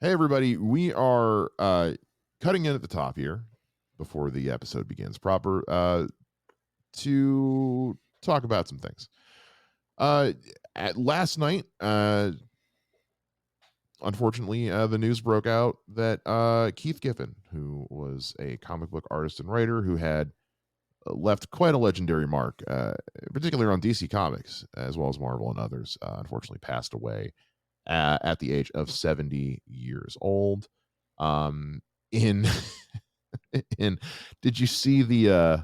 Hey, everybody. We are cutting in at the top here before the episode begins proper to talk about some things. Uh, last night, unfortunately, the news broke out that Keith Giffen, who was a comic book artist and writer who had left quite a legendary mark, particularly on DC Comics as well as Marvel and others, unfortunately passed away at the age of 70 years old. Um, in in did you see The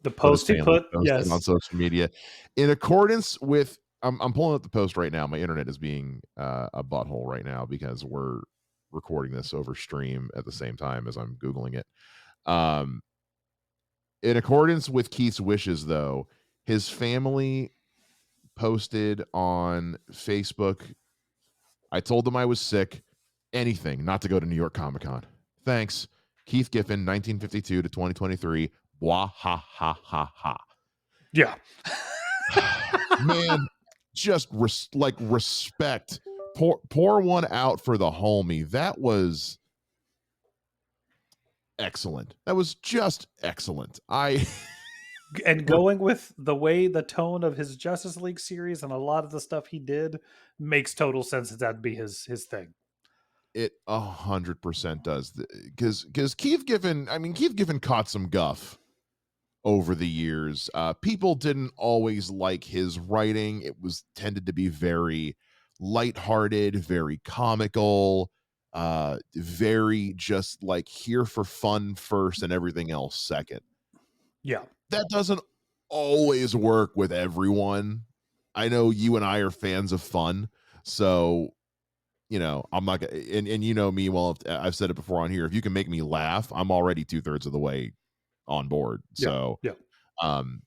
what his post he family put, posted on yes. social media? In accordance with, I'm pulling up the post right now. My internet is being a butthole right now because we're recording this over stream at the same time as I'm googling it. Um, in accordance with Keith's wishes, though, his family posted on Facebook, I told them I was sick. Anything not to go to New York Comic Con. Thanks. Keith Giffen, 1952 to 2023. Blah, ha, ha, ha, ha. Yeah. Man, just respect. Pour one out for the homie. That was excellent. That was just excellent. And going with the tone of his Justice League series and a lot of the stuff he did makes total sense that that'd be his thing. It 100% does, because Keith Giffen. I mean, Keith Giffen caught some guff over the years. People didn't always like his writing. It was tended to be very lighthearted, very comical, very just like here for fun first and everything else second. Yeah. That doesn't always work with everyone. I know you and I are fans of fun, so I'm not gonna, and you know me well. I've said it before on here. If you can make me laugh, I'm already 2/3 of the way on board. Yeah. So Yeah. um,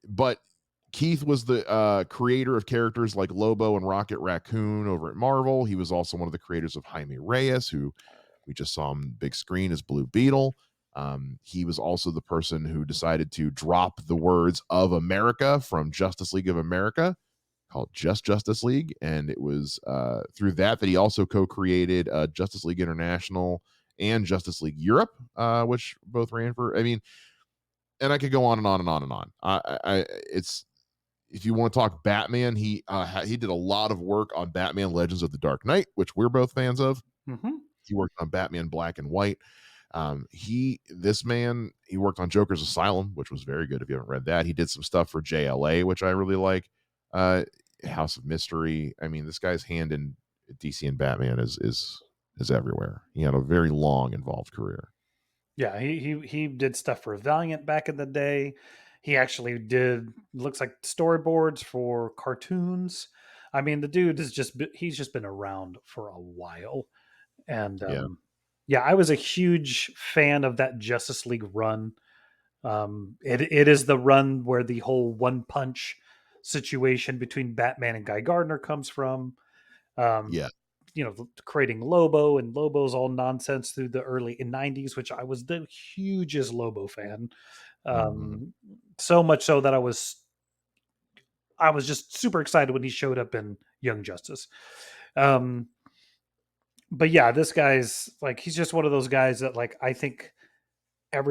but Keith was the creator of characters like Lobo and Rocket Raccoon over at Marvel. He was also one of the creators of Jaime Reyes, who we just saw on big screen as Blue Beetle. He was also the person who decided to drop the words of America from Justice League of America, called Just Justice League. And it was through that he also co-created Justice League International and Justice League Europe, which both ran for, I mean, and I could go on and on and on and on. It's, if you want to talk Batman, he did a lot of work on Batman Legends of the Dark Knight, which we're both fans of. Mm-hmm. He worked on Batman Black and White. He worked on Joker's Asylum, which was very good. If you haven't read that, he did some stuff for JLA, which I really like. House of Mystery. I mean, this guy's hand in DC and Batman is everywhere. He had a very long, involved career. Yeah. He did stuff for Valiant back in the day. He actually did looks like storyboards for cartoons. I mean, the dude he's just been around for a while. And Yeah, yeah, I was a huge fan of that Justice League run. It is the run where the whole one punch situation between Batman and Guy Gardner comes from. Um, yeah. Creating Lobo and Lobo's all nonsense through the early '90s, which I was the hugest Lobo fan. Mm-hmm. So much so that I was just super excited when he showed up in Young Justice. Um, but yeah, this guy's like he's just one of those guys that like I think a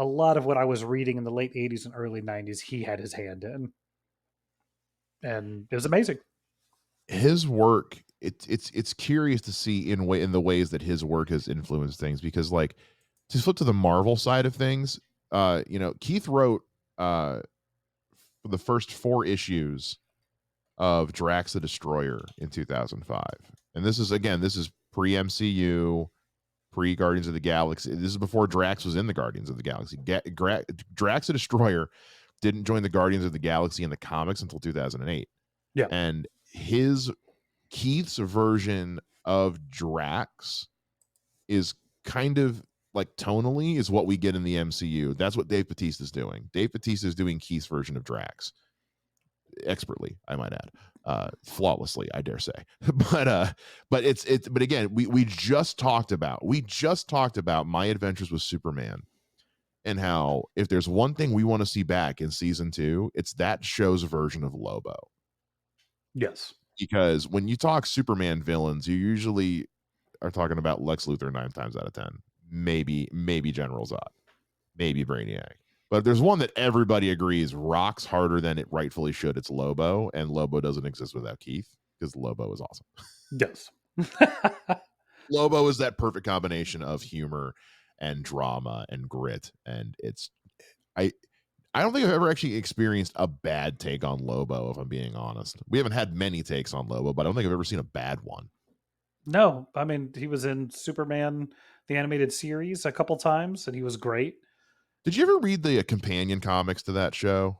lot of what I was reading in the late '80s and early '90s, he had his hand in, and it was amazing. His work, it's curious to see in the ways that his work has influenced things, because like to flip to the Marvel side of things, Keith wrote uh for the first 4 issues of Drax the Destroyer in 2005. And this is pre MCU, pre Guardians of the Galaxy. This is before Drax was in the Guardians of the Galaxy. Drax the Destroyer didn't join the Guardians of the Galaxy in the comics until 2008. Yeah. And Keith's version of Drax is kind of like tonally is what we get in the MCU. That's what Dave Bautista is doing. Dave Bautista is doing Keith's version of Drax expertly, I might add, flawlessly, I dare say. But again, we just talked about My Adventures with Superman, and how if there's one thing we want to see back in season 2, it's that show's version of Lobo. Yes. Because when you talk Superman villains, you usually are talking about Lex Luthor 9 times out of 10. Maybe General Zod, maybe Brainiac. But there's one that everybody agrees rocks harder than it rightfully should. It's Lobo, and Lobo doesn't exist without Keith because Lobo is awesome. Yes. Lobo is that perfect combination of humor and drama and grit, and it's I I don't think I've ever actually experienced a bad take on Lobo, if I'm being honest. We haven't had many takes on Lobo, but I don't think I've ever seen a bad one. No, I mean, he was in Superman, the animated series, a couple times, and he was great. Did you ever read the companion comics to that show?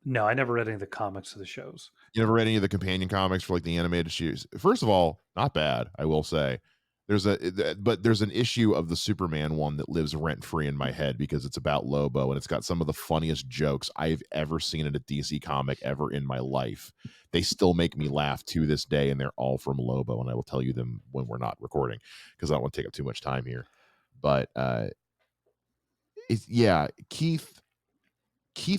No, I never read any of the comics of the shows. You never read any of the companion comics for like the animated series? First of all, not bad, I will say. There's an issue of the Superman one that lives rent free in my head because it's about Lobo and it's got some of the funniest jokes I've ever seen in a DC comic ever in my life. They still make me laugh to this day, and they're all from Lobo, and I will tell you them when we're not recording because I don't want to take up too much time here. But yeah, Keith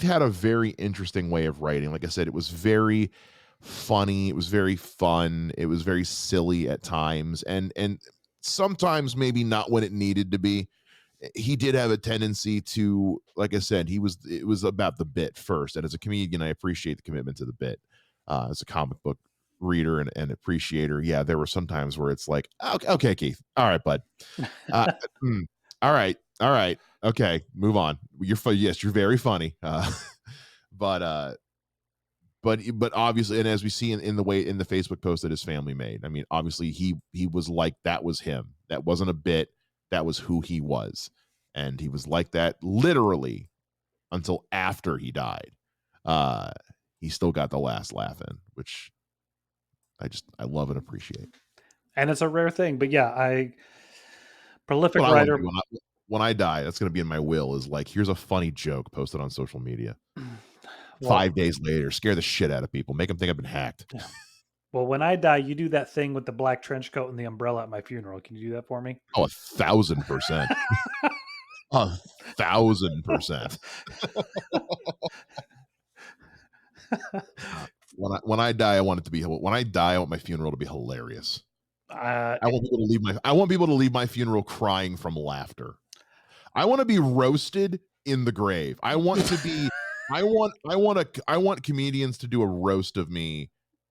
had a very interesting way of writing. Like I said, it was very funny, it was very fun, it was very silly at times, and sometimes maybe not when it needed to be. He did have a tendency to, like I said, it was about the bit first. And as a comedian, I appreciate the commitment to the bit. As a comic book reader and appreciator, yeah, there were some times where it's like, okay, Keith, all right, bud. Uh, all right, okay, move on. Yes, you're very funny. But but obviously, and as we see in the way in the Facebook post that his family made, I mean, obviously he was like, that was him. That wasn't a bit. That was who he was, and he was like that literally until after he died. Uh, he still got the last laugh in, which I love and appreciate. And it's a rare thing, but yeah, prolific What I want to writer. do when I die, that's going to be in my will. Is like, here's a funny joke posted on social media. Well, 5 days later, scare the shit out of people, make them think I've been hacked. yeah. Well, when I die, you do that thing with the black trench coat and the umbrella at my funeral. Can you do that for me? Oh, 1,000%. 1,000%. When I die, I want it to be when I die, I want my funeral to be hilarious. Uh, I want people to leave my funeral crying from laughter. I want to be roasted in the grave. I want comedians to do a roast of me.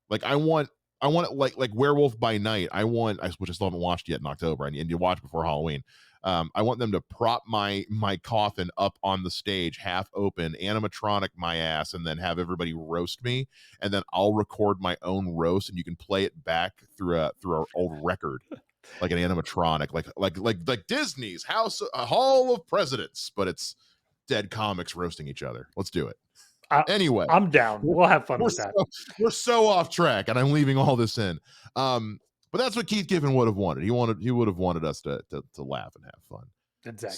Like I want it like Werewolf by Night. Which I still haven't watched yet in October. I need to watch before Halloween. I want them to prop my coffin up on the stage, half open, animatronic my ass, and then have everybody roast me, and then I'll record my own roast, and you can play it back through our old record, like an animatronic, like Disney's House, a Hall of Presidents, but it's dead comics roasting each other. Let's do it. Anyway, I'm down. We'll have fun we're with that. we're so off track, and I'm leaving all this in. But that's what Keith Giffen would have wanted. He would have wanted us to laugh and have fun. Exactly.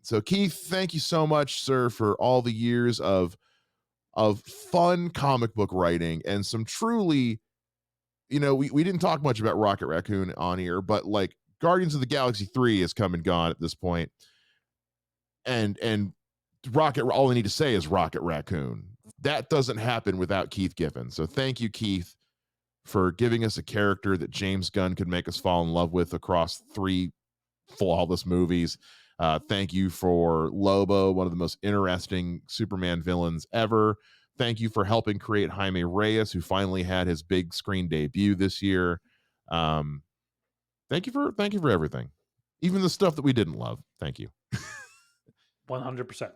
So Keith, thank you so much, sir, for all the years of fun comic book writing and some truly, we didn't talk much about Rocket Raccoon on here, but like Guardians of the Galaxy 3 has come and gone at this point. And all I need to say is Rocket Raccoon. That doesn't happen without Keith Giffen. So thank you, Keith, for giving us a character that James Gunn could make us fall in love with across 3 flawless movies. Thank you for Lobo, one of the most interesting Superman villains ever. Thank you for helping create Jaime Reyes, who finally had his big screen debut this year. Thank you for everything, even the stuff that we didn't love. Thank you. 100%.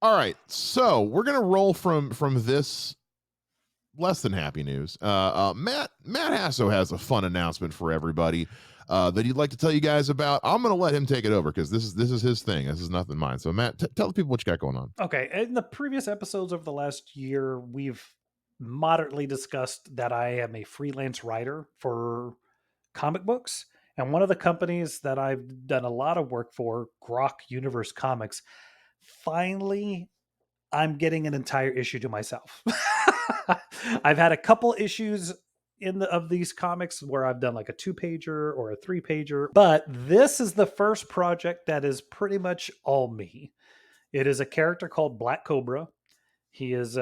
All right, so we're gonna roll from this less than happy news. Matt Hasso has a fun announcement for everybody that he'd like to tell you guys about. I'm going to let him take it over because this is his thing. This is nothing mine. So Matt, tell the people what you got going on. Okay. In the previous episodes over the last year, we've moderately discussed that I am a freelance writer for comic books. And one of the companies that I've done a lot of work for, Grok Universe Comics, finally I'm getting an entire issue to myself. I've had a couple issues of these comics where I've done like a 2-pager or a 3-pager, but this is the first project that is pretty much all me. It is a character called Black Cobra. He is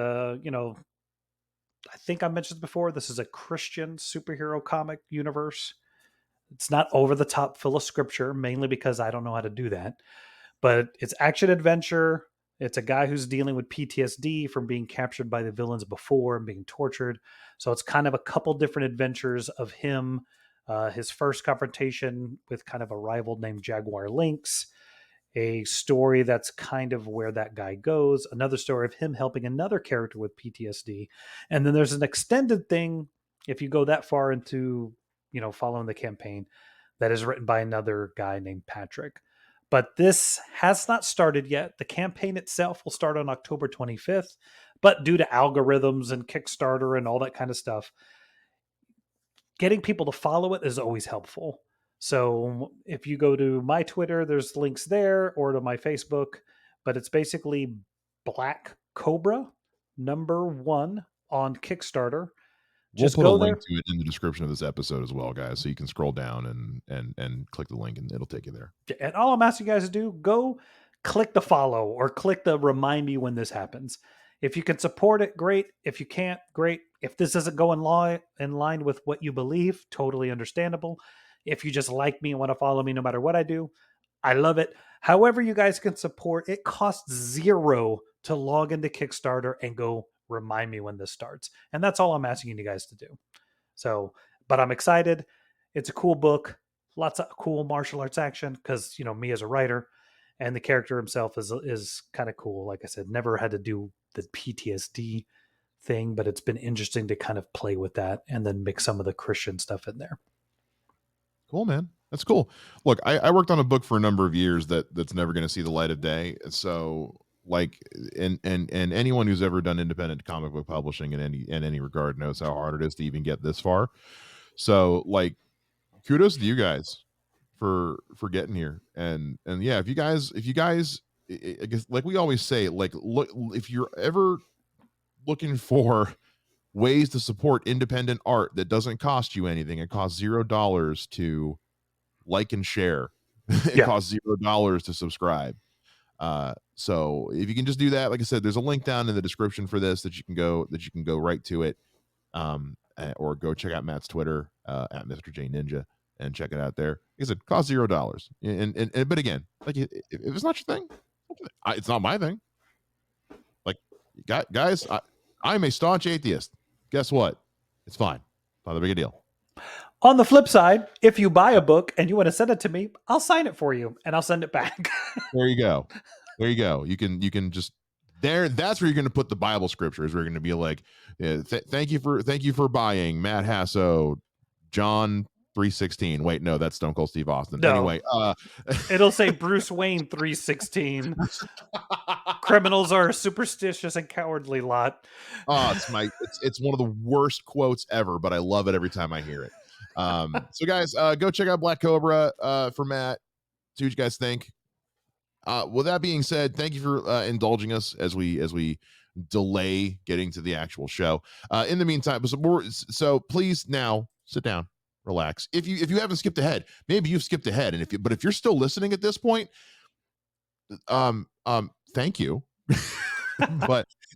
I think I mentioned before, this is a Christian superhero comic universe. It's not over the top full of scripture, mainly because I don't know how to do that. But it's action adventure. It's a guy who's dealing with PTSD from being captured by the villains before and being tortured. So it's kind of a couple different adventures of him. His first confrontation with kind of a rival named Jaguar Lynx, a story that's kind of where that guy goes, another story of him helping another character with PTSD. And then there's an extended thing, if you go that far into, following the campaign, that is written by another guy named Patrick. But this has not started yet. The campaign itself will start on October 25th, but due to algorithms and Kickstarter and all that kind of stuff, getting people to follow it is always helpful. So if you go to my Twitter, there's links there, or to my Facebook, but it's basically Black Cobra #1 on Kickstarter. We'll Just put a go link there. to it in the description of this episode as well, guys, so you can scroll down and click the link, and it'll take you there. And all I'm asking you guys to do, go click the follow or click the remind me when this happens. If you can support it, great. If you can't, great. If this doesn't go in line with what you believe, totally understandable. If you just like me and want to follow me no matter what I do, I love it. However you guys can support, it costs $0 to log into Kickstarter and go remind me when this starts. And that's all I'm asking you guys to do. So, but I'm excited. It's a cool book. Lots of cool martial arts action because, me as a writer, and the character himself is kind of cool. Like I said, never had to do the PTSD thing, but it's been interesting to kind of play with that and then mix some of the Christian stuff in there. Cool, man. That's cool. Look, I worked on a book for a number of years that's never going to see the light of day. So, like, and anyone who's ever done independent comic book publishing in any regard knows how hard it is to even get this far. So, like, kudos to you guys for getting here. And yeah, if you guys, I guess, like we always say, like, look, if you're ever looking for ways to support independent art that doesn't cost you anything, it costs $0 to like and share. It Yeah. costs $0 to subscribe. So if you can just do that, like I said, there's a link down in the description for this that you can go right to it, or go check out Matt's Twitter at Mr. J Ninja and check it out there. Like I said, it costs $0. And but again, like, if it's not your thing, it's not my thing. Like, guys, I'm a staunch atheist. Guess what? It's fine. Not a big deal. On the flip side, if you buy a book and you want to send it to me, I'll sign it for you and I'll send it back. There you go. You can just there. That's where you're going to put the Bible scriptures. We're going to be like, thank you for buying Matt Hasso, John 3:16. Wait, no, that's Stone Cold Steve Austin. No. Anyway, It'll say Bruce Wayne 3:16. Criminals are a superstitious and cowardly lot. Oh, it's one of the worst quotes ever, but I love it every time I hear it. So guys, go check out Black Cobra for Matt. See what you guys think. With that being said, thank you for indulging us as we delay getting to the actual show. In the meantime, so please now sit down, relax. If you haven't skipped ahead, maybe you've skipped ahead, and if you're still listening at this point, thank you.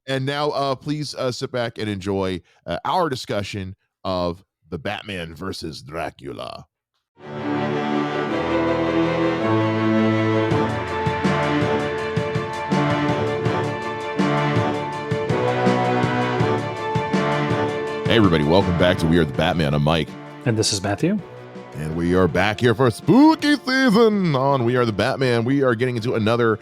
And now please sit back and enjoy our discussion of the Batman versus Dracula. Hey everybody, welcome back to We Are the Batman. I'm Mike. And this is Matthew. And we are back here for spooky season on We Are the Batman. We are getting into another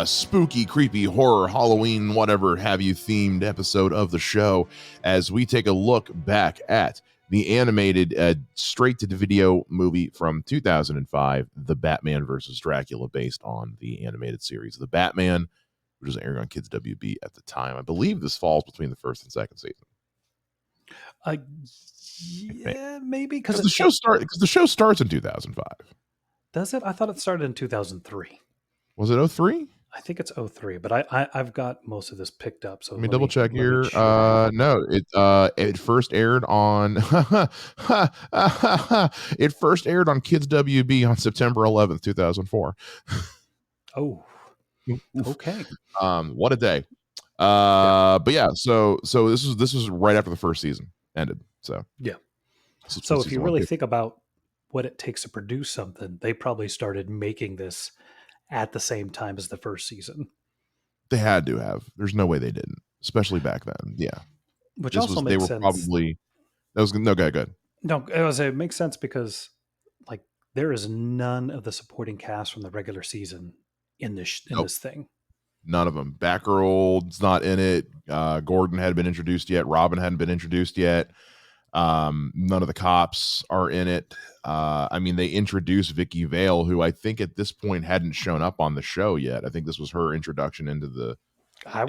spooky, creepy, horror, Halloween, whatever have you themed episode of the show as we take a look back at the animated straight-to-video movie from 2005, The Batman versus Dracula, based on the animated series The Batman, which was airing on Kids WB at the time. I believe this falls between the first and second season. Yeah, maybe because the show starts in 2005. Does it? I thought it started in 2003. Was it 03? I think it's 03, but I've got most of this picked up. So let me double check here. No, it first aired on it first aired on Kids WB on September 11th, 2004. Oh, okay. What a day. Yeah. But yeah, so this was right after the first season ended. So Yeah. this is when So if you season one really kicked. think about what it takes to produce something, they probably started making this at the same time as the first season, They had to have. There's no way they didn't, especially back then. Yeah, which this also was they makes were sense. probably that was no good. Good. No, it makes sense because like there is none of the supporting cast from the regular season in Nope, this thing. none of them. Batgirl's not in it. Gordon hadn't been introduced yet. Robin hadn't been introduced yet. None of the cops are in it. I mean, they introduced Vicky Vale, who I think at this point hadn't shown up on the show yet. I think this was her introduction I want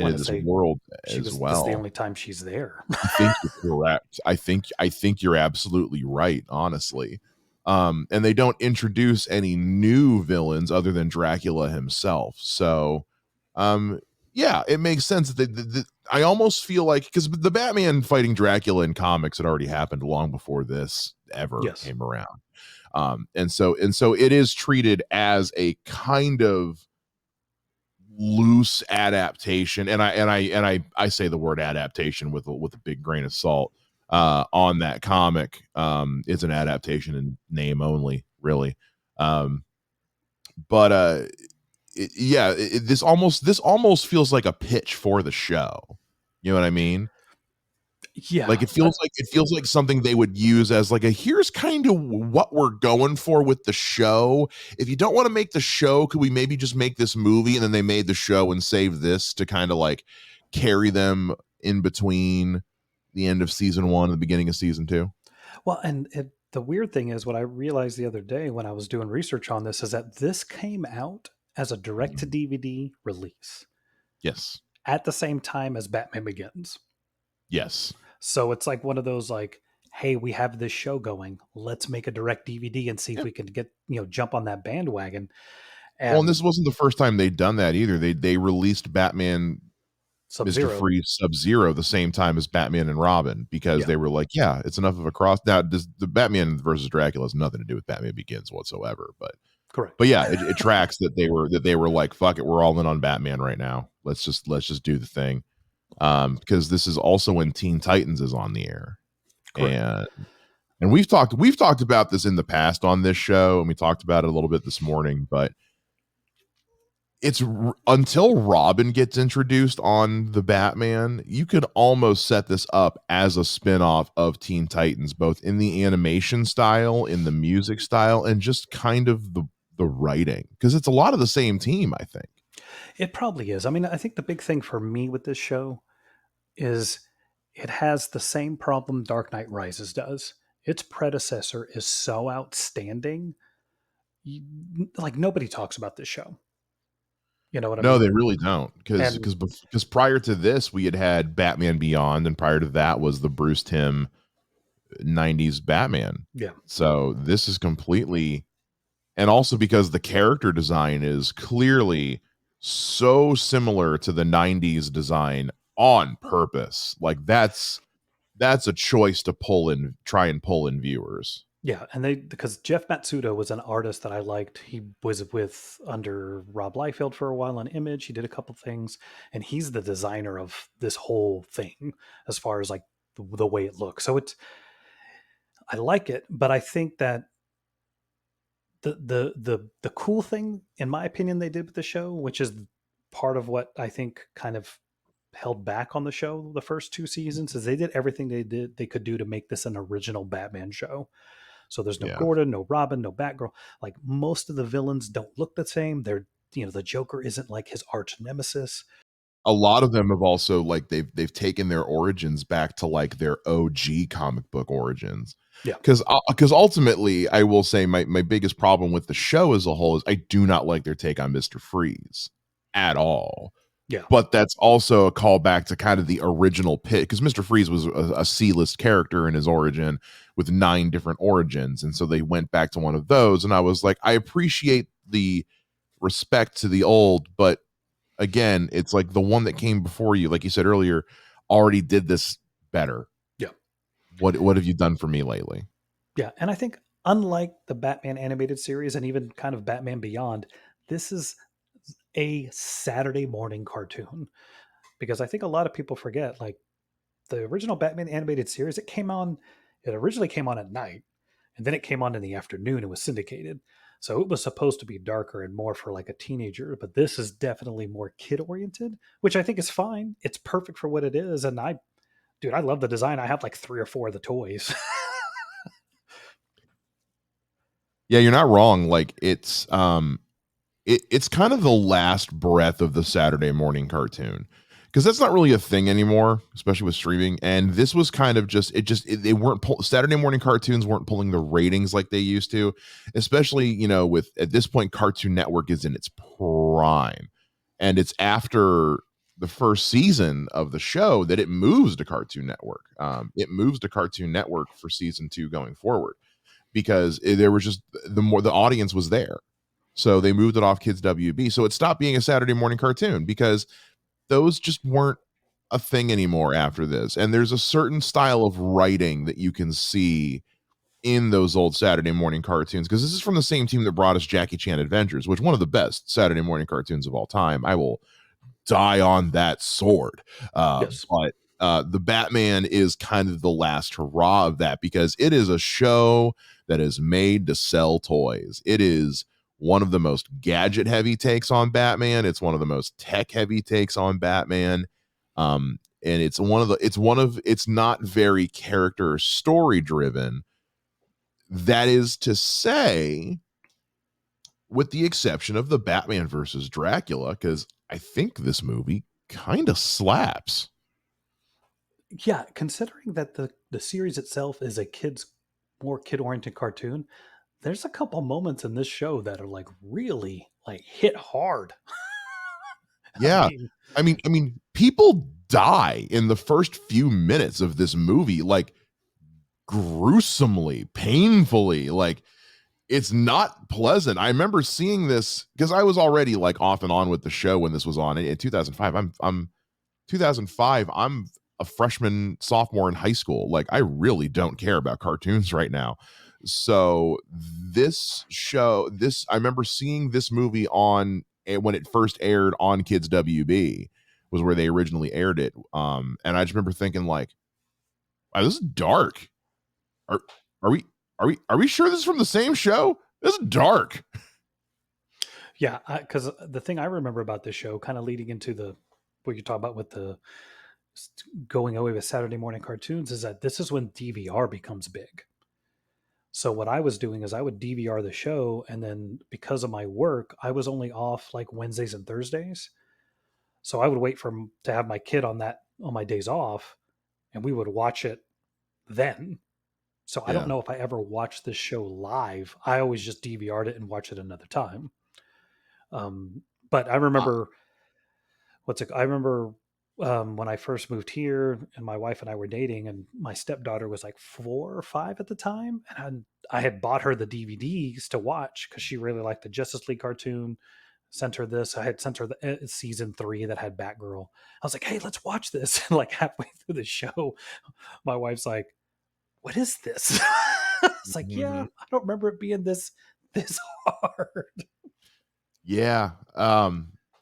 into to this say world she as was this is the well. only time she's there. I think you're correct. I think you're absolutely right, honestly. And they don't introduce any new villains other than Dracula himself. So, um, yeah, it makes sense that I almost feel like because the Batman fighting Dracula in comics had already happened long before this ever Yes. came around. And so it is treated as a kind of loose adaptation, and I say the word adaptation with a big grain of salt on that comic. It's an adaptation in name only, really. um but yeah, this almost feels like a pitch for the show. You know what I mean? Like Yeah. it feels like something they would use as like a here's kind of what we're going for with the show. If you don't want to make the show, could we maybe just make this movie? And then they made the show and saved this to kind of like carry them in between the end of season one and the beginning of season two. Well, and the weird thing is what I realized the other day when I was doing research on this is that this came out as a direct to Mhm. DVD release Yes. at the same time as Batman Begins. Yes. So it's like one of those like, hey, we have this show going. Let's make a direct DVD and see if Yeah. we can get, jump on that bandwagon. Well, and And this wasn't the first time they'd done that either. They released Batman Sub Mr. Zero, Freeze, Sub-Zero the same time as Batman and Robin because yeah, they were like, yeah, it's enough of a cross. Now, does the Batman versus Dracula has nothing to do with Batman Begins whatsoever, but correct. yeah, it tracks that they were like, fuck it, we're all in on Batman right now. Let's just do the thing. Because this is also when Teen Titans is on the air, Correct. and we've talked about this in the past on this show, and we talked about it a little bit this morning, but until Robin gets introduced on the Batman, you could almost set this up as a spin-off of Teen Titans, both in the animation style, in the music style, and just kind of the writing. Because it's a lot of the same team, I think. It probably is. I mean, I think the big thing for me with this show is it has the same problem Dark Knight Rises does. Its predecessor is so outstanding. Like nobody talks about this show. You know what I No, mean? they really don't. Because And because prior to this, we had Batman Beyond, and prior to that was the Bruce Timm 90s Batman. yeah, So this is completely, and also because the character design is clearly so similar to the 90s design on purpose. Like that's a choice to try and pull in viewers. yeah, and they because Jeff Matsuda was an artist that I liked. He was with under Rob Liefeld for a while on Image. He did a couple things, and he's the designer of this whole thing as far as like the way it looks. So it's I like it, but I think that the cool thing, in my opinion, they did with the show, which is part of what I think kind of held back on the show the first two seasons, is they did everything they could do to make this an original Batman show. So there's no Yeah. Gordon, no Robin, no Batgirl. Like most of the villains don't look the same. They're the Joker isn't like his arch nemesis. A lot of them have also like they've taken their origins back to like their OG comic book origins. Yeah, Because ultimately, I will say my biggest problem with the show as a whole is I do not like their take on Mr. Freeze at all. yeah, But that's also a callback to kind of the original pit because Mr. Freeze was a C-list character in his origin with 9 different origins, and so they went back to one of those, and I was like, I appreciate the respect to the old, but again, it's like the one that came before you, like you said earlier, already did this better. yeah, What have you done for me lately? yeah. And I think unlike the Batman animated series and even kind of Batman Beyond, this is a Saturday morning cartoon because I think a lot of people forget, like, the original Batman animated series, it originally came on at night, and then it came on in the afternoon and was syndicated. So it was supposed to be darker and more for like a teenager, but this is definitely more kid oriented, which I think is fine. It's perfect for what it is. And dude, I love the design. I have like 3 or 4 of the toys. Yeah, you're not wrong. Like it's kind of the last breath of the Saturday morning cartoon, because that's not really a thing anymore, especially with streaming. And this was kind of they weren't Saturday morning cartoons weren't pulling the ratings like they used to, especially with at this point Cartoon Network is in its prime, and it's after the first season of the show that it moves to Cartoon Network. It moves to Cartoon Network for season 2 going forward, because there was just the audience was there. So they moved it off Kids WB. So it stopped being a Saturday morning cartoon because those just weren't a thing anymore after this. And there's a certain style of writing that you can see in those old Saturday morning cartoons, because this is from the same team that brought us Jackie Chan Adventures, which one of the best Saturday morning cartoons of all time. I will die on that sword. Yes. But the Batman is kind of the last hurrah of that, because it is a show that is made to sell toys. It is one of the most gadget heavy takes on Batman. It's one of the most tech heavy takes on Batman. And it's not very character or story driven. That is to say, with the exception of the Batman versus Dracula, because I think this movie kind of slaps. Yeah, considering that the series itself is a more kid oriented cartoon, there's a couple moments in this show that are like really like hit hard. I Yeah. mean, I mean, people die in the first few minutes of this movie, like gruesomely, painfully. Like, it's not pleasant. I remember seeing this because I was already like off and on with the show when this was on in 2005. I'm 2005. I'm a freshman, sophomore in high school. Like, I really don't care about cartoons right now. So I remember seeing this movie on when it first aired on Kids WB, was where they originally aired it. And I just remember thinking like, wow, this is dark. Are are we are we sure this is from the same show? This is dark. yeah, because the thing I remember about this show, kind of leading into the what you're talking about with the going away with Saturday morning cartoons, is that this is when DVR becomes big. So what I was doing is I would DVR the show, and then because of my work, I was only off like Wednesdays and Thursdays. So I would wait to have my kid on my days off, and we would watch it then. So I don't Yeah. know if I ever watched this show live. I always just DVR'd it and watched it another time. But I Uh, remember I remember when I first moved here and my wife and I were dating, and my stepdaughter was like 4 or 5 at the time, and I had bought her the DVDs to watch because she really liked the Justice League cartoon. Sent her this. I had sent her the season 3 that had Batgirl. I was like, "Hey, let's watch this." And like halfway through the show, my wife's like, "What is this?" It's like, "Yeah, mhm. I don't remember it being this hard." Yeah.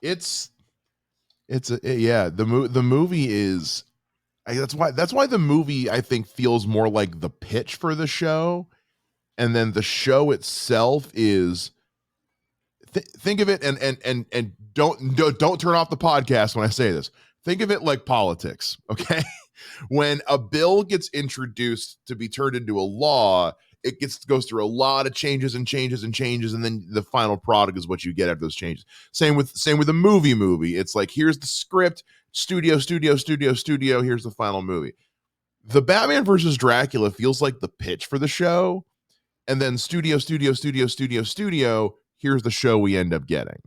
It's yeah, the movie is that's why the movie I think feels more like the pitch for the show, and then the show itself is think of it, and don't turn off the podcast when I say this. Think of it like politics, okay? When a bill gets introduced to be turned into a law, it goes through a lot of changes and changes and changes, and then the final product is what you get after those changes. Same with a movie. It's like, here's the script, studio, here's the final movie. The Batman versus Dracula feels like the pitch for the show, and then studio, here's the show we end up getting.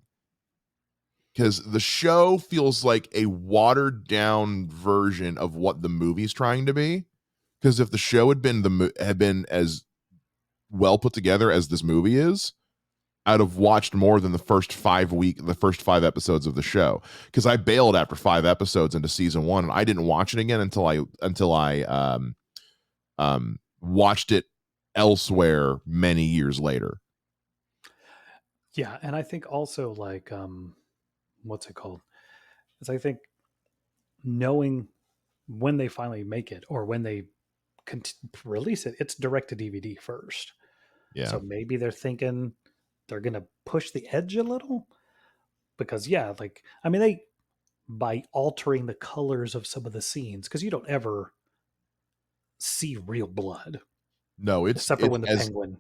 Because the show feels like a watered down version of what the movie's trying to be. Because if the show had been as well put together as this movie is, I'd have watched more than the first 5 episodes of the show. Because I bailed after 5 episodes into season 1, and I didn't watch it again until I watched it elsewhere many years later. Yeah, and I think also like what's it called? Is I think knowing when they finally make it or when they release it, it's direct to DVD first. Yeah. So maybe they're thinking they're going to push the edge a little because, yeah, like, I mean, they, by altering the colors of some of the scenes, because you don't ever see real blood No, except for it's when the as penguin is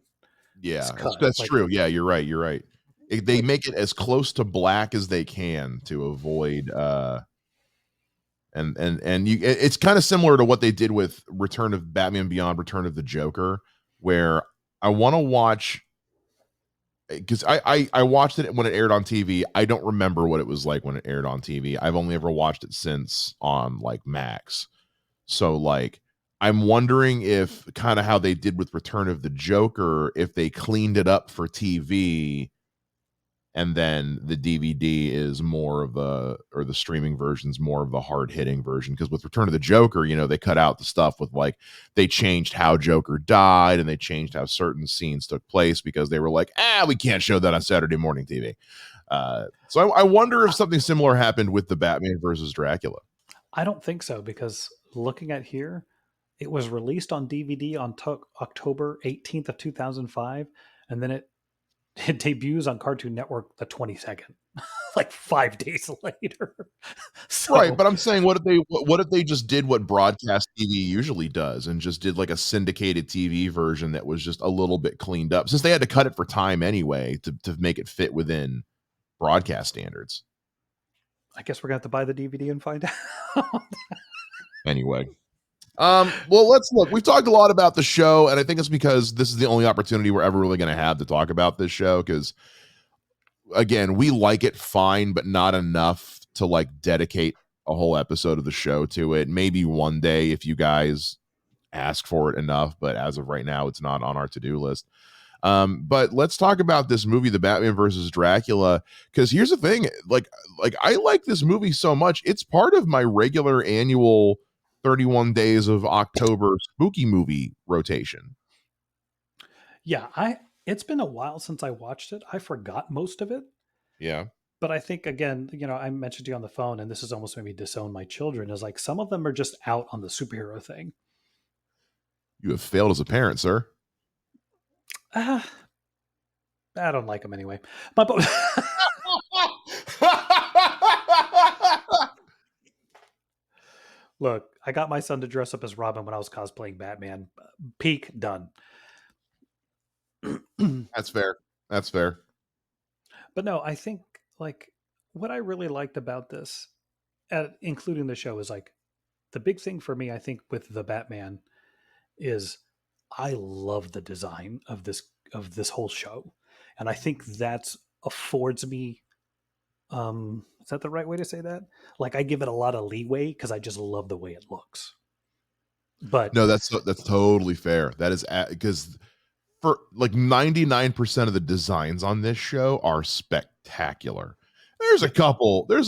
yeah, cut. that's Like, true. Yeah, you're right. You're right. They like make it as close to black as they can to avoid and it's kind of similar to what they did with Return of Batman Beyond Return of the Joker, where I want to watch because I watched it when it aired on TV. I don't remember what it was like when it aired on TV. I've only ever watched it since on like Max. So like I'm wondering if kind of how they did with Return of the Joker, if they cleaned it up for TV and then the DVD is more of the or the streaming version's more of the hard hitting version. Because with Return of the Joker, you know, they cut out the stuff with like they changed how Joker died and they changed how certain scenes took place because they were like, we can't show that on Saturday morning TV. So I wonder if something similar happened with the Batman versus Dracula. I don't think so because looking at here, it was released on DVD on October 18th of 2005, and then it debuts on Cartoon Network the 22nd, like 5 days later. Right, So but I'm saying, what if they just did what broadcast TV usually does and just did like a syndicated TV version that was just a little bit cleaned up, since they had to cut it for time anyway to make it fit within broadcast standards. I guess we're gonna have to buy the DVD and find out. Anyway, well, let's look. We've talked a lot about the show, and I think it's because this is the only opportunity we're ever really going to have to talk about this show. Because again, we like it fine, but not enough to like dedicate a whole episode of the show to it. Maybe one day if you guys ask for it enough, but as of right now, it's not on our to-do list. But let's talk about this movie, The Batman versus Dracula, because here's the thing: like I like this movie so much, it's part of my regular annual 31 days of October spooky movie rotation. Yeah, I it's been a while since I watched it. I forgot most of it, Yeah, but I think again, I mentioned to you on the phone, and this has almost made me disown my children. Is like some of them are just out on the superhero thing. you have failed as a parent, sir. Ah, I don't like them anyway. But look, I got my son to dress up as Robin when I was cosplaying Batman. Peak done. That's fair. That's fair. But no, I think like what I really liked about this, including the show, is like the big thing for me. I think with the Batman is I love the design of this whole show, and I think that's affords me. Is that the right way to say that? Like I give it a lot of leeway because I just love the way it looks. But No, that's totally fair. That is because for like 99% of the designs on this show are spectacular. yeah, There's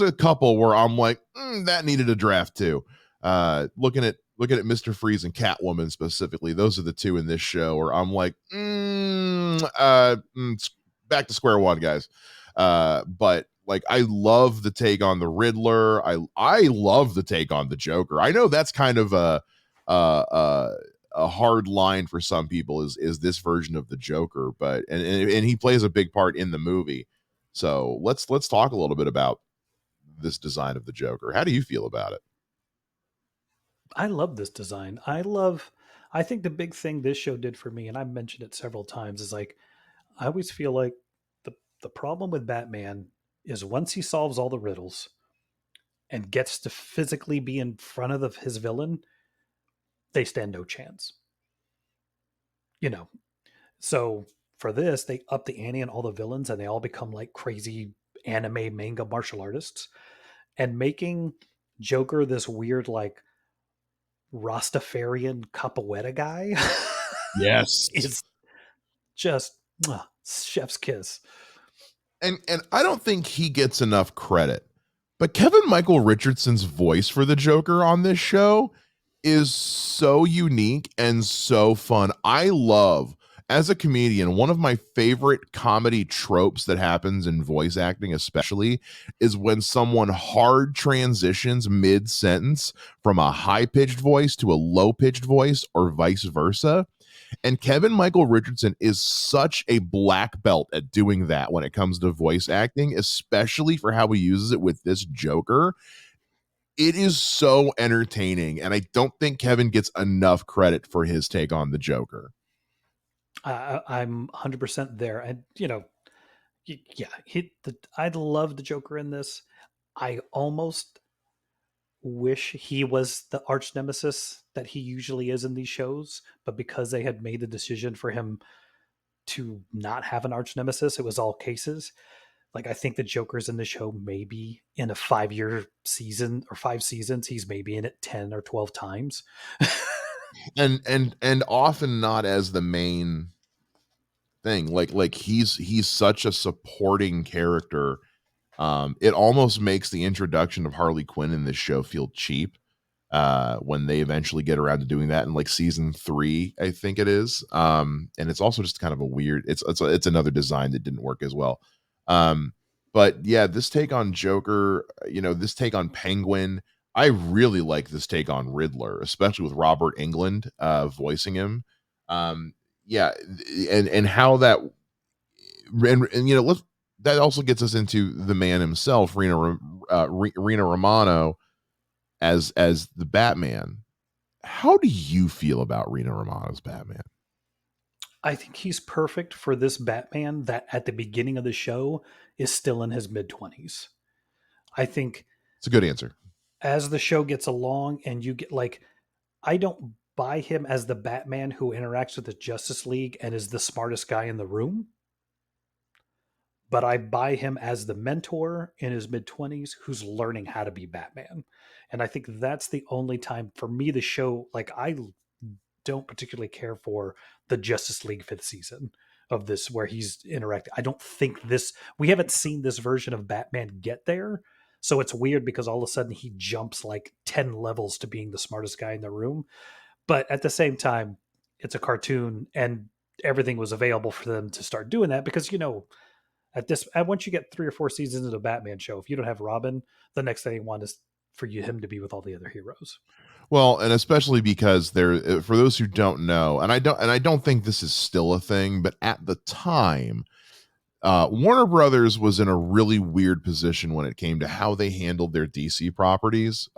a couple where I'm like, that needed a draft too. Looking at Mr. Freeze and Catwoman specifically, those are the two in this show where I'm like, back to square one, guys. But like I love the take on the Riddler. I love the take on the Joker. I know that's kind of a hard line for some people is this version of the Joker, but and he plays a big part in the movie. So let's talk a little bit about this design of the Joker. How do you feel about it? I love this design. I think the big thing this show did for me, and I've mentioned it several times, is like I always feel like the problem with Batman is once he solves all the riddles and gets to physically be in front of his villain, they stand no chance. You know. So for this, they up the ante on all the villains and they all become like crazy anime manga martial artists. And making Joker this weird like Rastafarian capoeira guy Yes. is just chef's kiss. And I don't think he gets enough credit. But Kevin Michael Richardson's voice for the Joker on this show is so unique and so fun. I love As a comedian, one of my favorite comedy tropes that happens in voice acting, especially, is when someone hard transitions mid sentence from a high pitched voice to a low pitched voice or vice versa. And Kevin Michael Richardson is such a black belt at doing that when it comes to voice acting, especially for how he uses it with this Joker. It is so entertaining. And I don't think Kevin gets enough credit for his take on the Joker. I'm 100% there. And, yeah, I love the Joker in this. I almost wish he was the arch nemesis that he usually is in these shows, but because they had made the decision for him to not have an arch nemesis, it was all cases. Like I think the Joker's in the show maybe in a 5-year season or 5 seasons, he's maybe in it 10 or 12 times. And often not as the main thing. Like he's such a supporting character. It almost makes the introduction of Harley Quinn in this show feel cheap when they eventually get around to doing that in like season 3, I think it is. And it's also just kind of a weird. It's another design that didn't work as well. Um, but yeah, this take on Joker, this take on Penguin. I really like this take on Riddler, especially with Robert Englund voicing him. Um, yeah, and how that and let's that also gets us into the man himself, Rena Romano as the Batman. How do you feel about Rena Romano's Batman? I think he's perfect for this Batman that at the beginning of the show is still in his mid 20s. I think It's a good answer. as the show gets along and you get like, I don't buy him as the Batman who interacts with the Justice League and is the smartest guy in the room, but I buy him as the mentor in his mid 20s who's learning how to be Batman. And I think that's the only time for me the show, like, I don't particularly care for the Justice League fifth season of this where he's interacting. I don't think we haven't seen this version of Batman get there. So it's weird because all of a sudden he jumps like 10 levels to being the smartest guy in the room. But at the same time, it's a cartoon and everything was available for them to start doing that because, once you get 3 or 4 seasons of a Batman show, if you don't have Robin, the next thing you want is for him to be with all the other heroes. Well, and especially because for those who don't know, and I don't think this is still a thing, but at the time, Warner Brothers was in a really weird position when it came to how they handled their DC properties.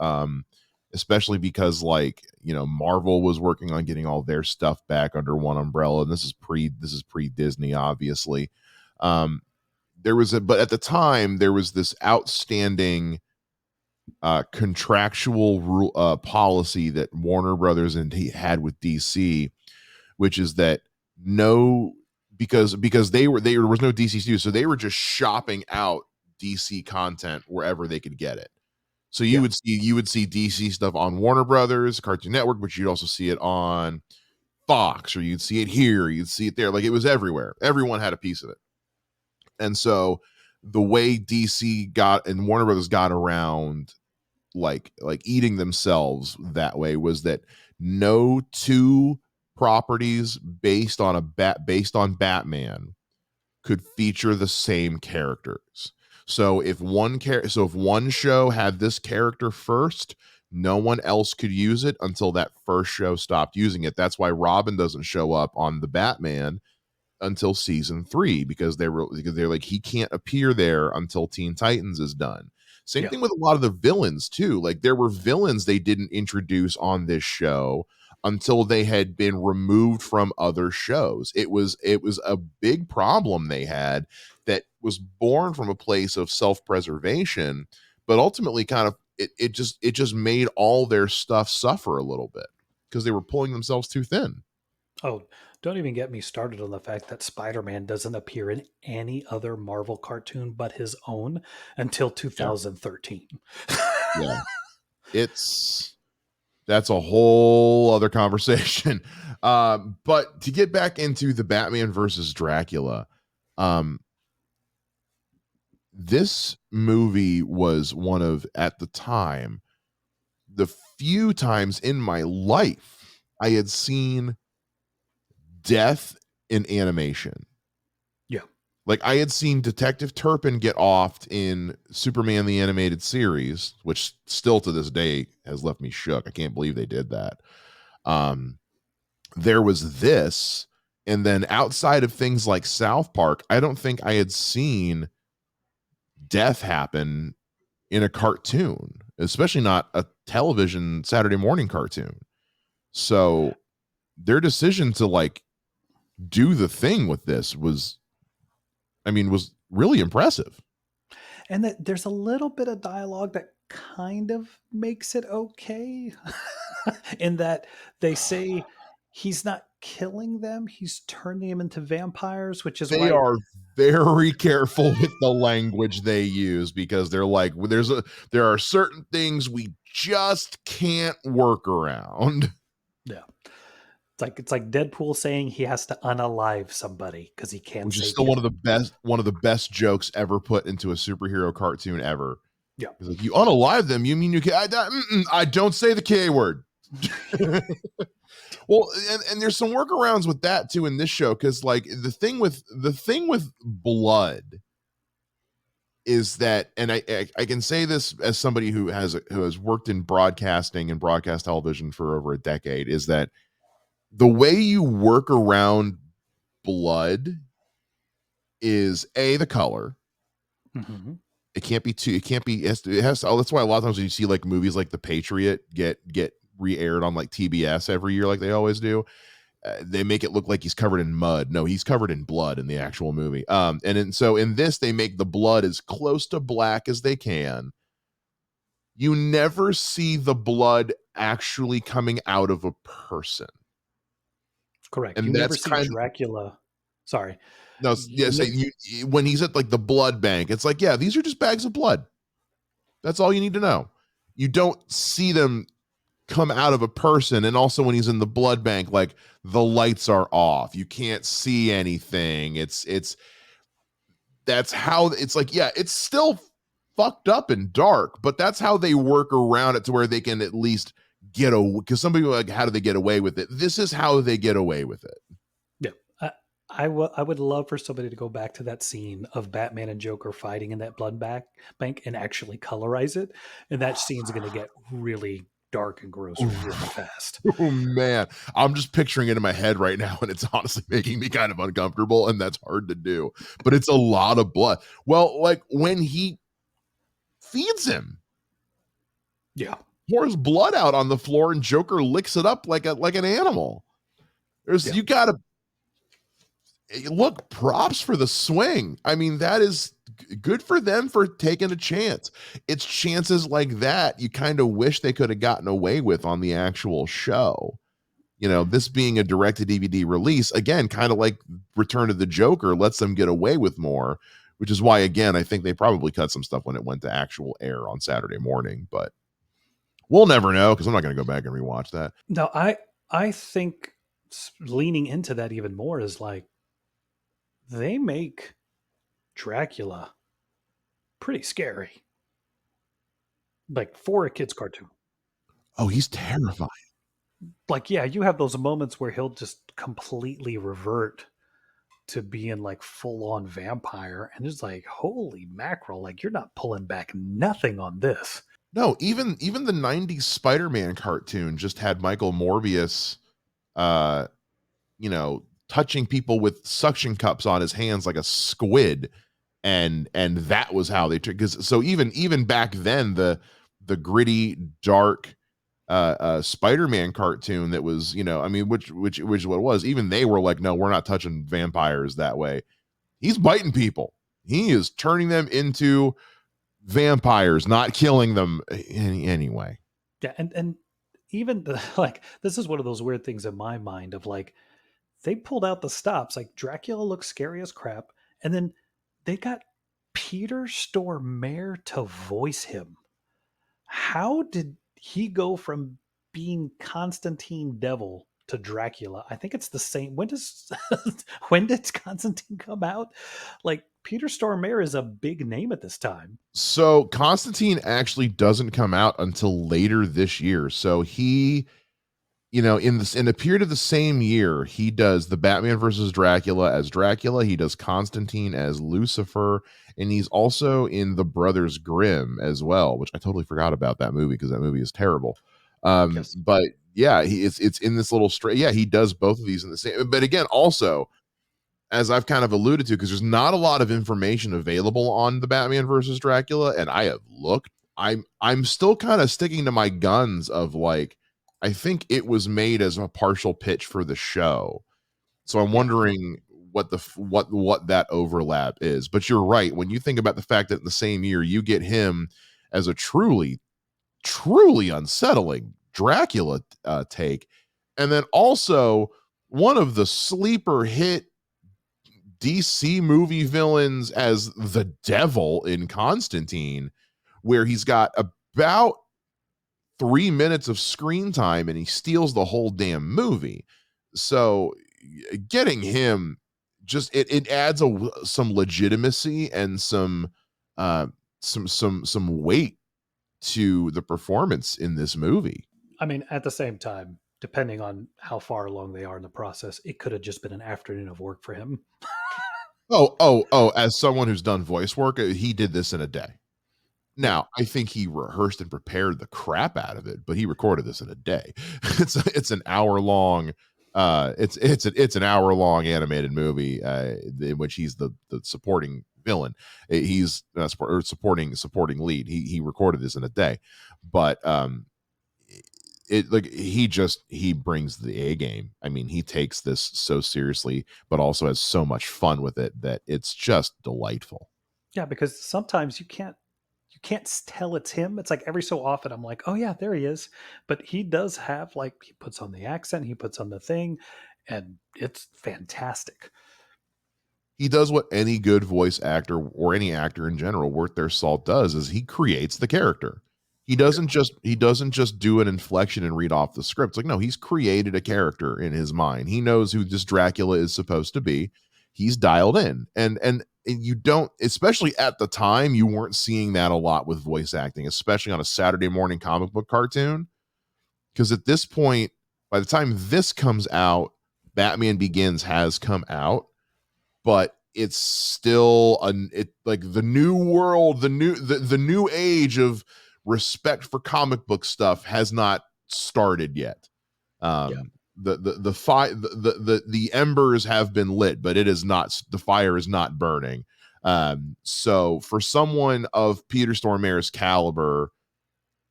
Especially because Marvel was working on getting all their stuff back under one umbrella, and this is pre Disney, obviously. Um, but at the time there was this outstanding contractual rule policy that Warner Brothers and he had with DC, which is that no because there was no DC studio, so they were just shopping out DC content wherever they could get it. So you Yeah. would see DC stuff on Warner Brothers, Cartoon Network, but you'd also see it on Fox, or you'd see it here, you'd see it there. Like it was everywhere. Everyone had a piece of it. And so the way DC got and Warner Brothers got around like eating themselves that way was that no two properties based on Batman could feature the same characters. So if one show had this character first, no one else could use it until that first show stopped using it. That's why Robin doesn't show up on the Batman until season 3 because they're like he can't appear there until Teen Titans is done. Same Yeah. thing with a lot of the villains too. Like there were villains they didn't introduce on this show until they had been removed from other shows. It was a big problem they had that was born from a place of self-preservation, but ultimately kind of it just made all their stuff suffer a little bit because they were pulling themselves too thin. Oh, don't even get me started on the fact that Spider Man doesn't appear in any other Marvel cartoon but his own until Yeah. 2013. Yeah. It's That's a whole other conversation. But to get back into the Batman versus Dracula, um, this movie was one of, at the time, the few times in my life I had seen death in animation. Yeah. Like I had seen Detective Turpin get offed in Superman the Animated Series, which still to this day has left me shook. I can't believe they did that. Um, there was this, and then outside of things like South Park, I don't think I had seen death happen in a cartoon, especially not a television Saturday morning cartoon. So their decision to like do the thing with this was, I mean, was really impressive. And that there's a little bit of dialogue that kind of makes it okay in that they say he's not killing them, he's turning them into vampires, which is They why. are very careful with the language they use because they're like, well, there are certain things we just can't work around. Yeah. It's like Deadpool saying he has to unalive somebody because he can't Which is say still kill. one of the best jokes ever put into a superhero cartoon ever. Yeah. It's like, you unalive them, you mean you can I don't say the K word. Well, and there's some workarounds with that too in this show, because like the thing with blood is that, and I can say this as somebody who has worked in broadcasting and broadcast television for over a decade, is that the way you work around blood is the color. Mhm. It can't be too. It can't be. It has to. Oh, that's why a lot of times when you see like movies like The Patriot get re-aired on like TBS every year, like they always do, they make it look like he's covered in mud. No, he's covered in blood in the actual movie. So in this, they make the blood as close to black as they can. You never see the blood actually coming out of a person, Correct. You and never that's see kind. Dracula. Sorry. No, You yeah. So never. when he's at like the blood bank, it's like, yeah, these are just bags of blood. That's all you need to know. You don't see them come out of a person. And also when he's in the blood bank, like the lights are off, you can't see anything. It's That's how it's like, yeah, it's still fucked up and dark, but that's how they work around it to where they can at least get away. Because somebody like, how do they get away with it? This is how they get away with it. Yeah. I would love for somebody to go back to that scene of Batman and Joker fighting in that bank and actually colorize it. And that scene's going to get really dark and gross really fast. Oh man, I'm just picturing it in my head right now, and it's honestly making me kind of uncomfortable, and that's hard to do. But it's a lot of blood. Well, like when he feeds him, Yeah. pours blood out on the floor, and Joker licks it up like an animal. There's Yeah. you gotta look, props for the swing. I mean, that is good for them for taking a chance. It's chances like that you kind of wish they could have gotten away with on the actual show. This being a direct to DVD release, again, kind of like Return of the Joker, lets them get away with more, which is why, again, I think they probably cut some stuff when it went to actual air on Saturday morning, but we'll never know because I'm not going to go back and rewatch that. No, I think leaning into that even more is like they make Dracula pretty scary. Like for a kids cartoon. Oh, he's terrifying. Like yeah, you have those moments where he'll just completely revert to being like full on vampire and it's like holy mackerel, like you're not pulling back nothing on this. No, even the 90s Spider-Man cartoon just had Michael Morbius uh touching people with suction cups on his hands like a squid, and that was how they took, because so even back then the gritty dark Spider-Man cartoon that was, I mean, which is what it was, even they were like, no, we're not touching vampires that way. He's biting people. He is turning them into vampires, not killing them anyway. Yeah, and even the like this is one of those weird things in my mind of like they pulled out the stops. Like Dracula looks scary as crap, and then they got Peter Stormare to voice him. How did he go from being Constantine Devil to Dracula? I think it's the same. When does when did Constantine come out? Like Peter Stormare is a big name at this time. So Constantine actually doesn't come out until later this year. So he, in the period of the same year, he does the Batman versus Dracula as Dracula. He does Constantine as Lucifer, and he's also in the Brothers Grimm as well, which I totally forgot about that movie because that movie is terrible. Yes. But yeah, it's in this little straight. Yeah, he does both of these in the same. But again, also as I've kind of alluded to, because there's not a lot of information available on the Batman versus Dracula, and I have looked. I'm still kind of sticking to my guns of like, I think it was made as a partial pitch for the show. So I'm Yeah. wondering what that overlap is. But you're right. When you think about the fact that in the same year you get him as a truly unsettling Dracula take, and then also one of the sleeper hit DC movie villains as the devil in Constantine, where he's got about 3 minutes of screen time and he steals the whole damn movie. So getting him just it adds some legitimacy and uh some weight to the performance in this movie. I mean, at the same time, depending on how far along they are in the process, it could have just been an afternoon of work for him. Oh, as someone who's done voice work, he did this in a day. Yeah. Now, I think he rehearsed and prepared the crap out of it, but he recorded this in a day. It's an hour long it's an hour long animated movie in which he's the supporting villain. He's supporting lead. He recorded this in a day. But it like he brings the A game. I mean, he takes this so seriously, but also has so much fun with it that it's just delightful. Yeah, because sometimes you can't tell it's him. It's like every so often I'm like, oh yeah, there he is. But he does have like he puts on the accent, he puts on the thing, and it's fantastic. He does what any good voice actor or any actor in general worth their salt does is he creates the character. Sure. He doesn't just do an inflection and read off the script. It's like no, he's created a character in his mind. He knows who this Dracula is supposed to be. He's dialed in. And you don't, especially at the time, you weren't seeing that a lot with voice acting, especially on a Saturday morning comic book cartoon. Because at this point, by the time this comes out, Batman Begins has come out, but it's still like the new world, the new age of respect for comic book stuff has not started yet. Yeah. The embers have been lit, but it is not, the fire is not burning. So for someone of Peter Stormare's caliber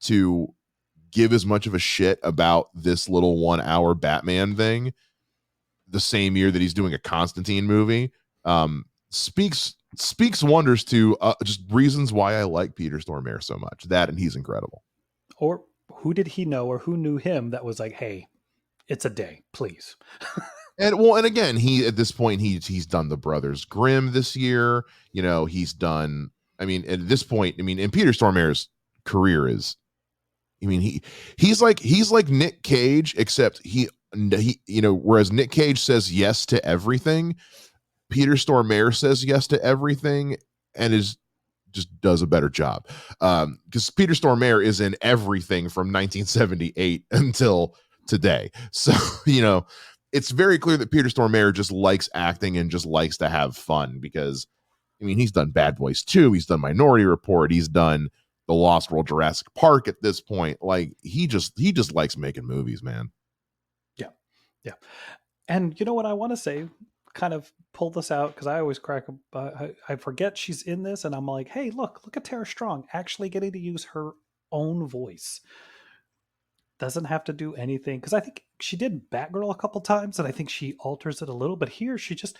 to give as much of a shit about this little 1 hour Batman thing the same year that he's doing a Constantine movie, speaks wonders to just reasons why I like Peter Stormare so much. That and he's incredible. Or who did he know or who knew him that was like, hey, it's a day, please. And again, he at this point he's done the Brothers Grimm this year. He's done. I mean, at this point, I mean, in Peter Stormare's career is, I mean, he's like Nick Cage, except he whereas Nick Cage says yes to everything, Peter Stormare says yes to everything and just does a better job. Because Peter Stormare is in everything from 1978 until today. So, it's very clear that Peter Stormare just likes acting and just likes to have fun because, I mean, he's done Bad Boys 2, he's done Minority Report, he's done The Lost World Jurassic Park at this point. Like, he just likes making movies, man. Yeah. Yeah. And you know what I want to say? Kind of pull this out because I always crack. I forget she's in this, and I'm like, hey, look at Tara Strong actually getting to use her own voice. Doesn't have to do anything because I think she did Batgirl a couple times, and I think she alters it a little. But here, she just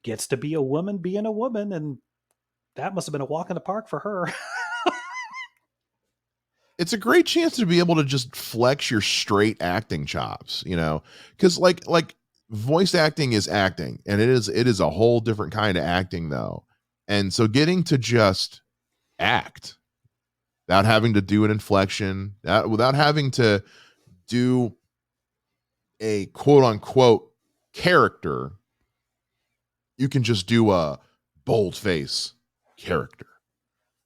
gets to be a woman being a woman, and that must have been a walk in the park for her. It's a great chance to be able to just flex your straight acting chops, because like voice acting is acting, and it is a whole different kind of acting though. And so getting to just act without having to do an inflection, without having to do a quote unquote character, you can just do a bold face character.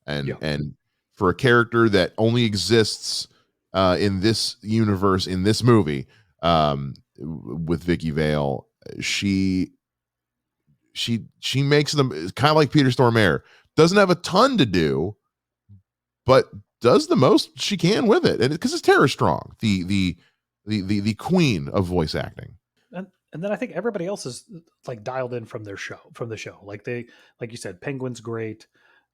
and Yeah. and for a character that only exists in this universe, in this movie, with Vicky Vale. She she makes them kind of like Peter Stormare. Doesn't have a ton to do, but does the most she can with it, and because it's Tara Strong, the queen of voice acting. And then I think everybody else is like dialed in from the show. Like like you said, Penguin's great.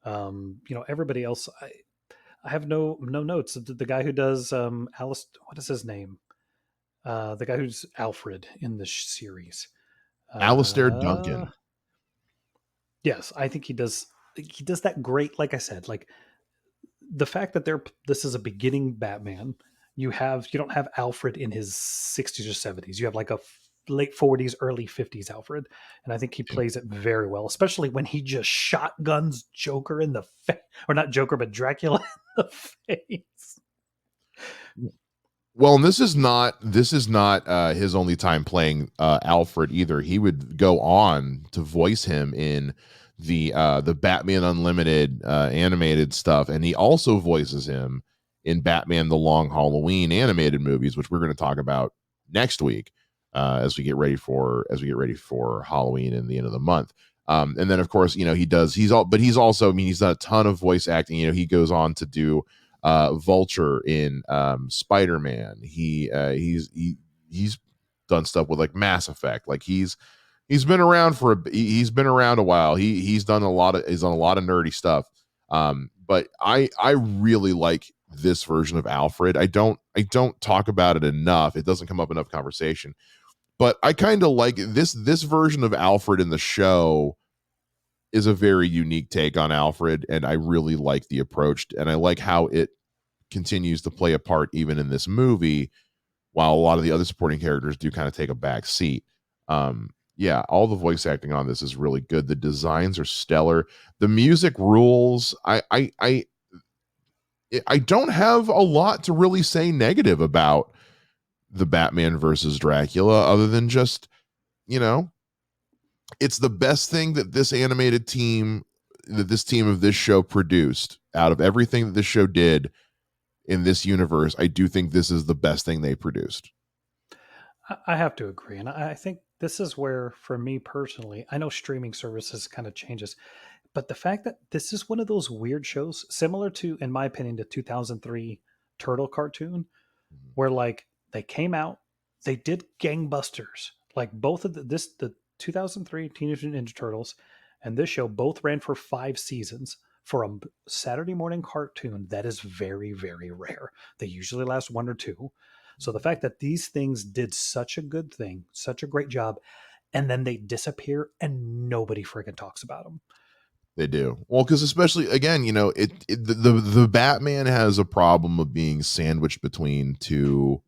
Everybody else. I have no notes. The guy who does Alice, what is his name? The guy who's Alfred in the series. Alistair Uh, Duncan. yes, I think he does that great. Like I said, like the fact that this is a beginning Batman. You don't have Alfred in his 60s or 70s. You have like a late 40s, early 50s Alfred, and I think he Yeah. plays it very well, especially when he just shotguns Joker in the face, or not Joker, but Dracula in the face. Well, and this is not his only time playing Alfred either. He would go on to voice him in the Batman Unlimited animated stuff, and he also voices him in Batman: The Long Halloween animated movies, which we're going to talk about next week as we get ready for Halloween and the end of the month. And then, of course, he's also, I mean, he's done a ton of voice acting. He goes on to do Vulture in Spider-Man. He's done stuff with like Mass Effect. Like he's been around he's been around a while. He's done a lot of nerdy stuff. But I really like this version of Alfred. I don't talk about it enough. It doesn't come up enough conversation. But I kind of like this version of Alfred in the show is a very unique take on Alfred, and I really like the approach, and I like how it continues to play a part even in this movie, while a lot of the other supporting characters do kind of take a back seat. Yeah, all the voice acting on this is really good. The designs are stellar. The music rules. I don't have a lot to really say negative about the Batman versus Dracula, other than just, you know, it's the best thing that this team of this show produced out of everything that this show did in this universe. I do think this is the best thing they produced. I have to agree, and I think this is where, for me personally, I know streaming services kind of changes, but the fact that this is one of those weird shows, similar to, in my opinion, the 2003 Turtle cartoon, where like they came out, they did gangbusters. Like both of the 2003 Teenage Mutant Ninja Turtles and this show both ran for 5 seasons for a Saturday morning cartoon. That is very, very rare. They usually last one or two. So the fact that these things did such a good thing, such a great job, and then they disappear and nobody freaking talks about them. They do. Well, because especially again, the Batman has a problem of being sandwiched between two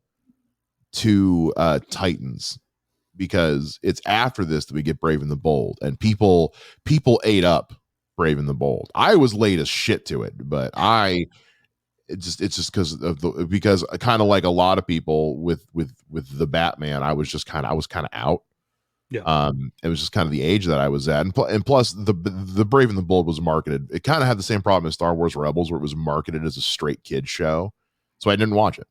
titans, because it's after this that we get Brave and the Bold, and people ate up Brave and the Bold. I was late as shit to it, but it's just because kind of like a lot of people with the Batman, I was kind of out. Yeah. It was just kind of the age that I was at, and plus the Brave and the Bold was marketed. It kind of had the same problem as Star Wars Rebels, where it was marketed as a straight kid show, so I didn't watch it.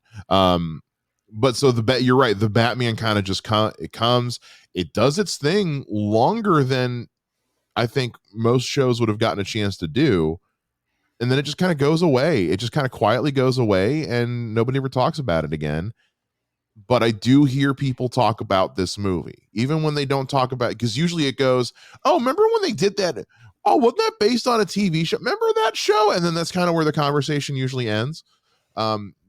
But so you're right. The Batman kind of it comes, it does its thing longer than I think most shows would have gotten a chance to do, and then it just kind of goes away. It just kind of quietly goes away, and nobody ever talks about it again. But I do hear people talk about this movie, even when they don't talk about it, because usually it goes, "Oh, remember when they did that? Oh, wasn't that based on a TV show? Remember that show?" And then that's kind of where the conversation usually ends.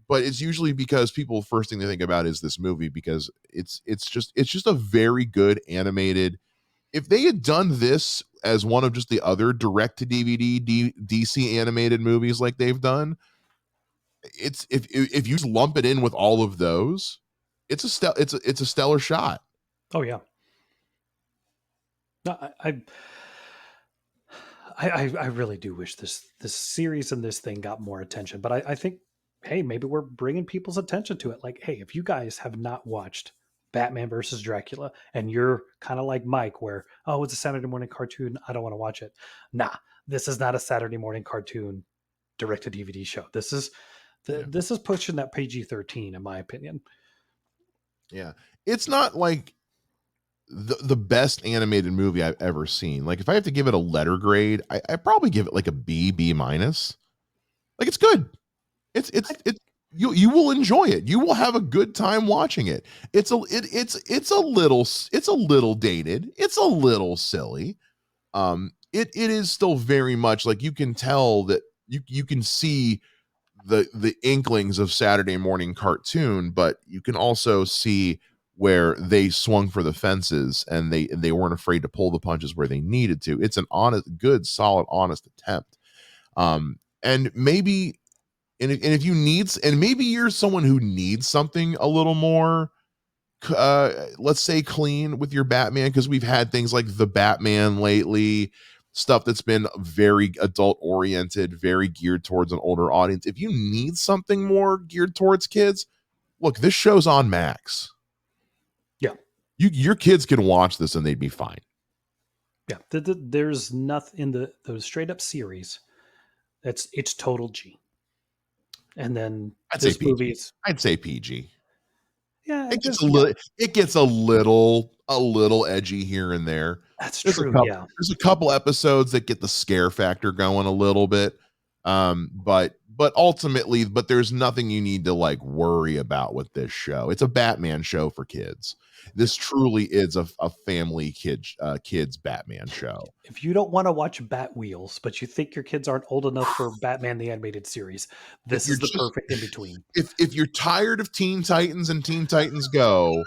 But it's usually because people first thing they think about is this movie, because it's just a very good animated. If they had done this as one of just the other direct to DVD DC animated movies like they've done, it's if you just lump it in with all of those, it's a stellar shot. Oh yeah. No, I really do wish this series and this thing got more attention, but I think, hey, maybe we're bringing people's attention to it. Like, hey, if you guys have not watched Batman versus Dracula and you're kind of like Mike, where, oh, it's a Saturday morning cartoon, I don't want to watch it. Nah, this is not a Saturday morning cartoon direct to DVD show. This is Yeah. this is pushing that PG-13, in my opinion. Yeah. It's not like the best animated movie I've ever seen. Like if I have to give it a letter grade, I probably give it like a B minus. Like it's good. It's you will enjoy it. You will have a good time watching it. It's a little dated. It's a little silly. It is still very much like you can tell that you can see the inklings of Saturday morning cartoon, but you can also see where they swung for the fences and they weren't afraid to pull the punches where they needed to. It's an honest, good, solid, honest attempt. And maybe and if you need and maybe you're someone who needs something a little more let's say clean with your Batman, because we've had things like the Batman lately, stuff that's been very adult oriented, very geared towards an older audience. If you need something more geared towards kids, look, this show's on Max. Yeah. Your kids can watch this and they'd be fine. Yeah. There's nothing in the straight up series. It's total G. And then I'd say this PG. movie's, I'd say PG. yeah, It gets a little edgy here and there. that's true. Yeah. There's a couple episodes that get the scare factor going a little bit. But ultimately, there's nothing you need to like worry about with this show. It's a Batman show for kids. This truly is a family kids Batman show. If you don't want to watch Bat Wheels, but you think your kids aren't old enough for Batman the Animated Series, If this you're is the just perfect in between. if you're tired of Teen Titans and Teen Titans Go,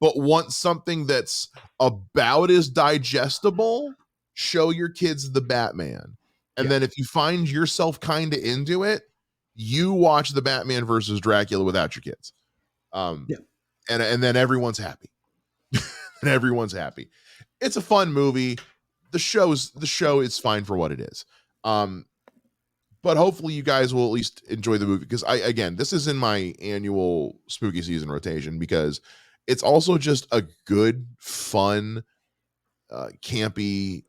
but want something that's about as digestible, show your kids the Batman. And then if you find yourself kind of into it, you watch the Batman versus Dracula without your kids. And then everyone's happy. And everyone's happy. It's a fun movie. The show is fine for what it is. But hopefully you guys will at least enjoy the movie, because this is in my annual spooky season rotation, because it's also just a good, fun, campy,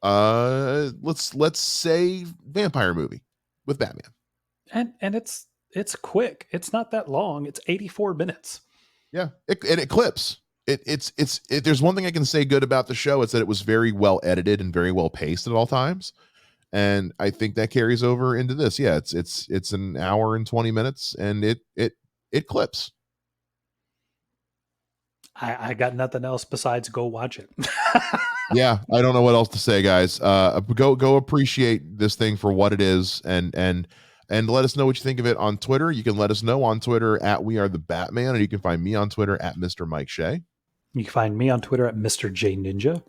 let's say vampire movie with Batman. And it's quick. It's not that long. It's 84 minutes. Yeah, it clips. There's one thing I can say good about the show. It's that it was very well edited and very well paced at all times. And I think that carries over into this. Yeah, it's an hour and 20 minutes and it clips. I got nothing else besides go watch it. Yeah, I don't know what else to say, guys. Go appreciate this thing for what it is, and let us know what you think of it on Twitter. You can let us know on Twitter at We Are the Batman, and you can find me on Twitter at Mr. Mike Shea. You can find me on Twitter at Mr. J Ninja.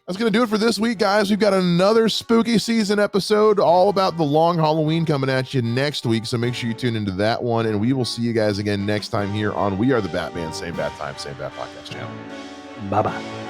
That's going to do it for this week, guys. We've got another spooky season episode all about the long Halloween coming at you next week. So make sure you tune into that one. And we will see you guys again next time here on We Are the Batman. Same bat time, same bat podcast channel. Bye-bye.